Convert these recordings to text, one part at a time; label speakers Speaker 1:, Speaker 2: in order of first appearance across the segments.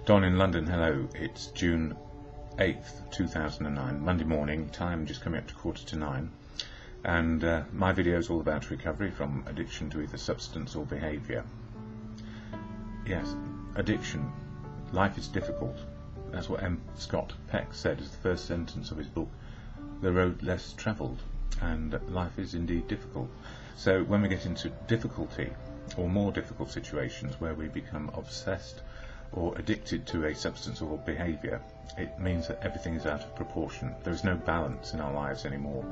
Speaker 1: Don in London, hello. It's June 8th, 2009, Monday morning, time just coming up to 8:45, and my video is all about recovery from addiction to either substance or behaviour. Yes, addiction. Life is difficult. That's what M. Scott Peck said as the first sentence of his book, The Road Less Travelled, and life is indeed difficult. So when we get into difficulty, or more difficult situations where we become obsessed or addicted to a substance or behaviour, it means that everything is out of proportion. There is no balance in our lives anymore,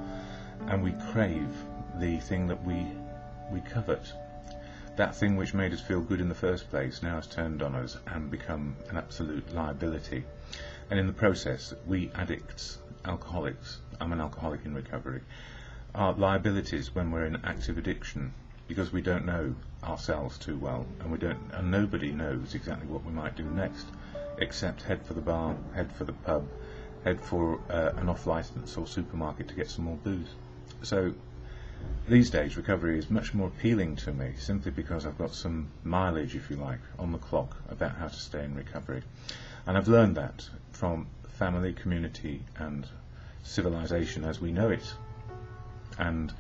Speaker 1: and we crave the thing that we covet. That thing which made us feel good in the first place now has turned on us and become an absolute liability. And in the process, we addicts, alcoholics, I'm an alcoholic in recovery, are liabilities when we're in active addiction, because we don't know ourselves too well, and nobody knows exactly what we might do next, except head for the bar, head for the pub, head for an off-licence or supermarket to get some more booze. So these days recovery is much more appealing to me, simply because I've got some mileage, if you like, on the clock about how to stay in recovery. And I've learned that from family, community and civilization as we know it. And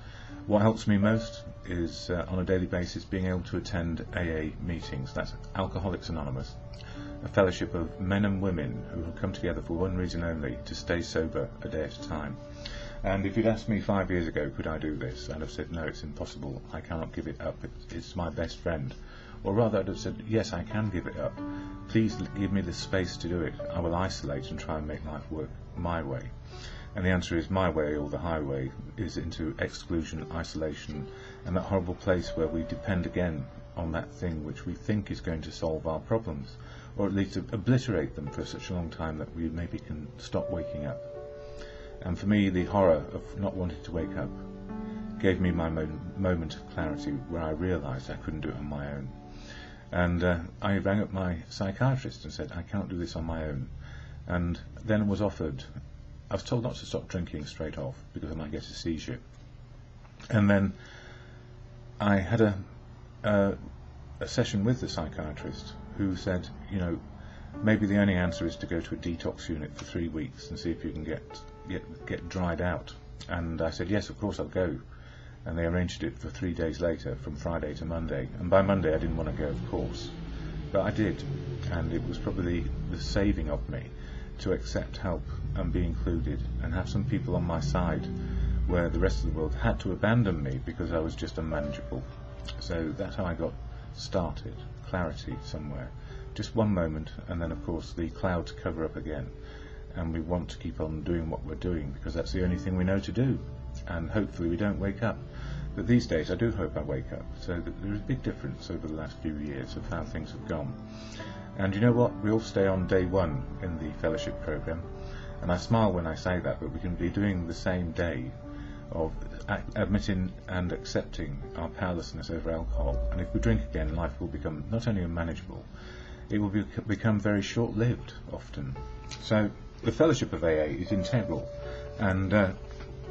Speaker 1: what helps me most is on a daily basis being able to attend AA meetings. That's Alcoholics Anonymous, a fellowship of men and women who have come together for one reason only, to stay sober a day at a time. And if you'd asked me 5 years ago, could I do this? I'd have said, no, it's impossible. I cannot give it up. It's my best friend. Or rather, I'd have said, yes, I can give it up. Please give me the space to do it. I will isolate and try and make life work my way. And the answer is my way, or the highway, is into exclusion, isolation, and that horrible place where we depend again on that thing which we think is going to solve our problems, or at least obliterate them for such a long time that we maybe can stop waking up. And for me, the horror of not wanting to wake up gave me my moment of clarity, where I realised I couldn't do it on my own. And I rang up my psychiatrist and said, I can't do this on my own. And then was offered, I was told not to stop drinking straight off because I might get a seizure. And then I had a session with the psychiatrist who said, you know, maybe the only answer is to go to a detox unit for 3 weeks and see if you can get dried out. And I said, yes, of course I'll go. And they arranged it for 3 days later, from Friday to Monday. And by Monday I didn't want to go, of course. But I did. And it was probably the saving of me to accept help and be included and have some people on my side, where the rest of the world had to abandon me because I was just unmanageable. So that's how I got started. Clarity somewhere. Just one moment, and then of course the clouds cover up again. And we want to keep on doing what we're doing because that's the only thing we know to do. And hopefully we don't wake up. But these days I do hope I wake up. So there is a big difference over the last few years of how things have gone. And you know what? We all stay on day one in the fellowship program. And I smile when I say that, but we can be doing the same day of admitting and accepting our powerlessness over alcohol. And if we drink again, life will become not only unmanageable, it will become very short-lived often. So the fellowship of AA is integral. And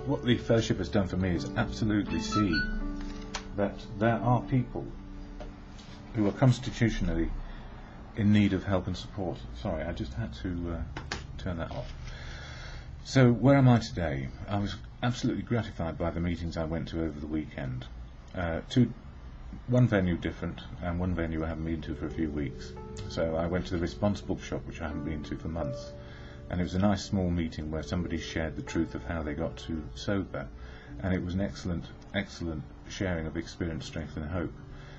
Speaker 1: what the fellowship has done for me is absolutely see that there are people who are constitutionally in need of help and support. Sorry, I just had to turn that off. So where am I today? I was absolutely gratified by the meetings I went to over the weekend. One venue different, and one venue I haven't been to for a few weeks. So I went to the Response Bookshop, which I haven't been to for months. And it was a nice small meeting where somebody shared the truth of how they got to sober. And it was an excellent sharing of experience, strength and hope.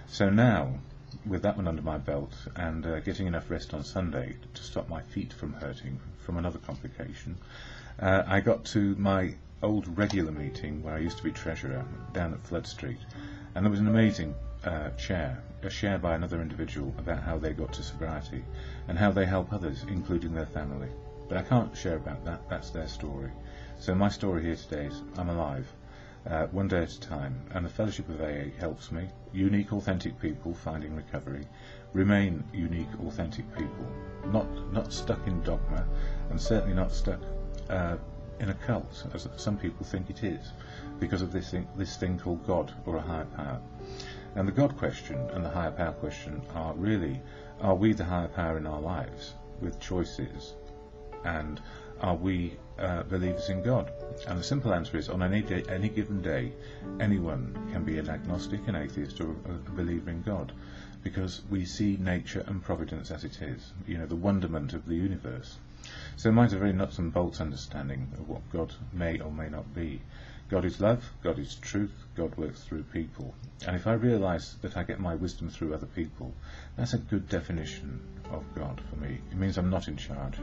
Speaker 1: So now, with that one under my belt, and getting enough rest on Sunday to stop my feet from hurting from another complication, I got to my old regular meeting where I used to be treasurer down at Flood Street, and there was an amazing a share by another individual about how they got to sobriety and how they help others, including their family. But I can't share about that, that's their story. So my story here today is I'm alive, one day at a time, and the Fellowship of AA helps me, unique, authentic people finding recovery, remain unique, authentic people, not stuck in dogma, and certainly not stuck in a cult, as some people think it is, because of this thing called God or a higher power. And the God question and the higher power question are really, are we the higher power in our lives? with choices, and are we believers in God? And the simple answer is, on any given day, anyone can be an agnostic, an atheist, or a believer in God, because we see nature and providence as it is, the wonderment of the universe. So mine's a very nuts and bolts understanding of what God may or may not be. God is love, God is truth, God works through people. And if I realise that I get my wisdom through other people, that's a good definition of God for me. It means I'm not in charge.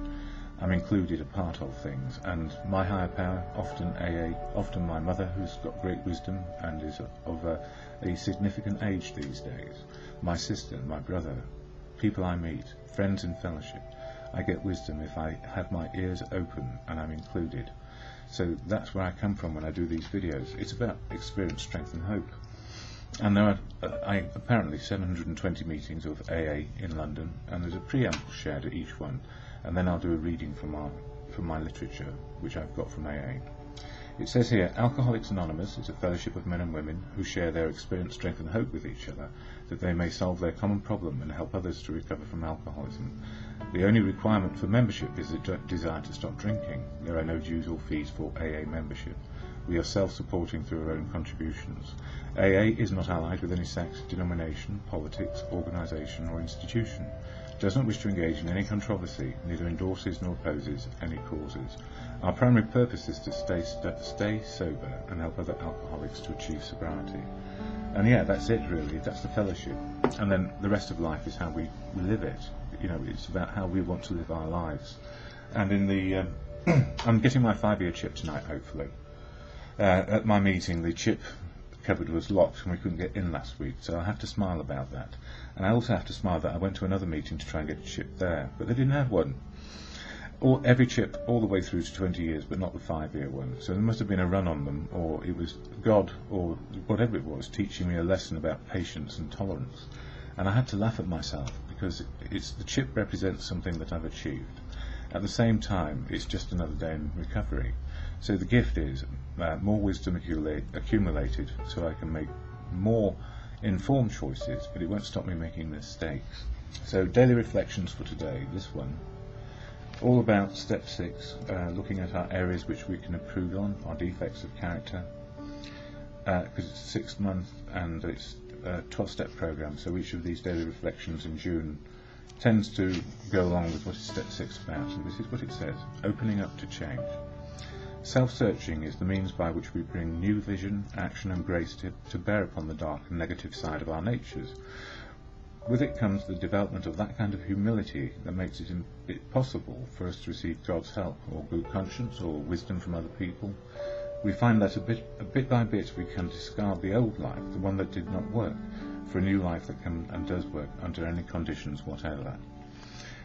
Speaker 1: I'm included, a part of things. And my higher power, often AA, often my mother, who's got great wisdom and is of a significant age these days, my sister, my brother, people I meet, friends in fellowship. I get wisdom if I have my ears open and I'm included. So that's where I come from when I do these videos. It's about experience, strength and hope. And there are apparently 720 meetings of AA in London, and there's a preamble shared at each one, and then I'll do a reading from my literature, which I've got from AA. It says here, Alcoholics Anonymous is a fellowship of men and women who share their experience, strength and hope with each other, that they may solve their common problem and help others to recover from alcoholism. The only requirement for membership is the desire to stop drinking. There are no dues or fees for AA membership. We are self-supporting through our own contributions. AA is not allied with any sect, denomination, politics, organisation or institution. Does not wish to engage in any controversy, neither endorses nor opposes any causes. Our primary purpose is to stay sober and help other alcoholics to achieve sobriety. And yeah, that's it really, that's the fellowship. And then the rest of life is how we live it. It's about how we want to live our lives. And in the, I'm getting my 5-year chip tonight, hopefully. At my meeting, the chip cupboard was locked and we couldn't get in last week, so I have to smile about that. And I also have to smile that I went to another meeting to try and get a chip there, but they didn't have one. Every chip all the way through to 20 years, but not the 5-year one. So there must have been a run on them, or it was God, or whatever it was, teaching me a lesson about patience and tolerance. And I had to laugh at myself, because the chip represents something that I've achieved. At the same time, it's just another day in recovery. So the gift is more wisdom accumulated, so I can make more informed choices, but it won't stop me making mistakes. So daily reflections for today, this one, all about step 6, looking at our areas which we can improve on, our defects of character, because it's 6 months and it's a 12-step program, so each of these daily reflections in June tends to go along with what is step 6 about, and this is what it says: opening up to change. Self-searching is the means by which we bring new vision, action and grace to bear upon the dark and negative side of our natures. With it comes the development of that kind of humility that makes it possible for us to receive God's help, or good conscience, or wisdom from other people. We find that a bit by bit we can discard the old life, the one that did not work, for a new life that can and does work under any conditions whatever.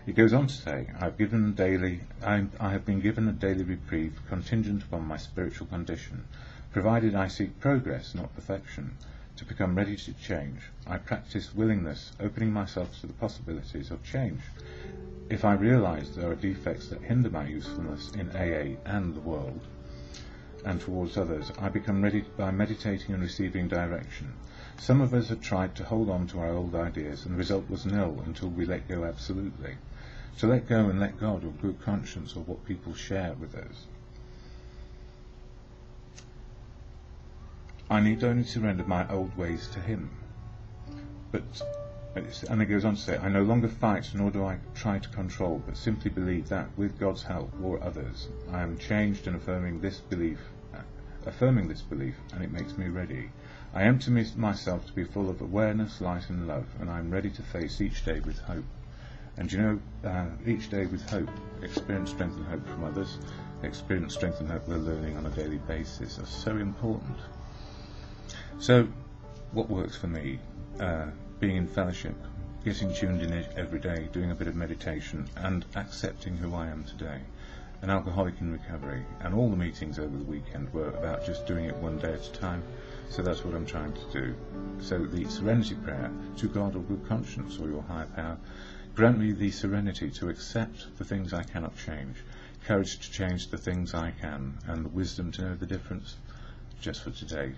Speaker 1: It goes on to say, I have been given a daily reprieve contingent upon my spiritual condition, provided I seek progress, not perfection. To become ready to change, I practice willingness, opening myself to the possibilities of change. If I realise there are defects that hinder my usefulness in AA and the world, and towards others, I become ready by meditating and receiving direction. Some of us have tried to hold on to our old ideas, and the result was nil until we let go absolutely. To let go and let God, or good conscience, or what people share with us. I need only surrender my old ways to Him. And it goes on to say, I no longer fight, nor do I try to control, but simply believe that, with God's help, or others, I am changed and affirming this belief, and it makes me ready. I empty myself to be full of awareness, light and love, and I am ready to face each day with hope. And each day with hope, experience, strength and hope from others, experience, strength and hope we're learning on a daily basis are so important. So, what works for me? Being in fellowship, getting tuned in every day, doing a bit of meditation, and accepting who I am today. An alcoholic in recovery, and all the meetings over the weekend were about just doing it one day at a time, so that's what I'm trying to do. So the serenity prayer, to God or good conscience or your higher power, grant me the serenity to accept the things I cannot change, courage to change the things I can, and the wisdom to know the difference just for today.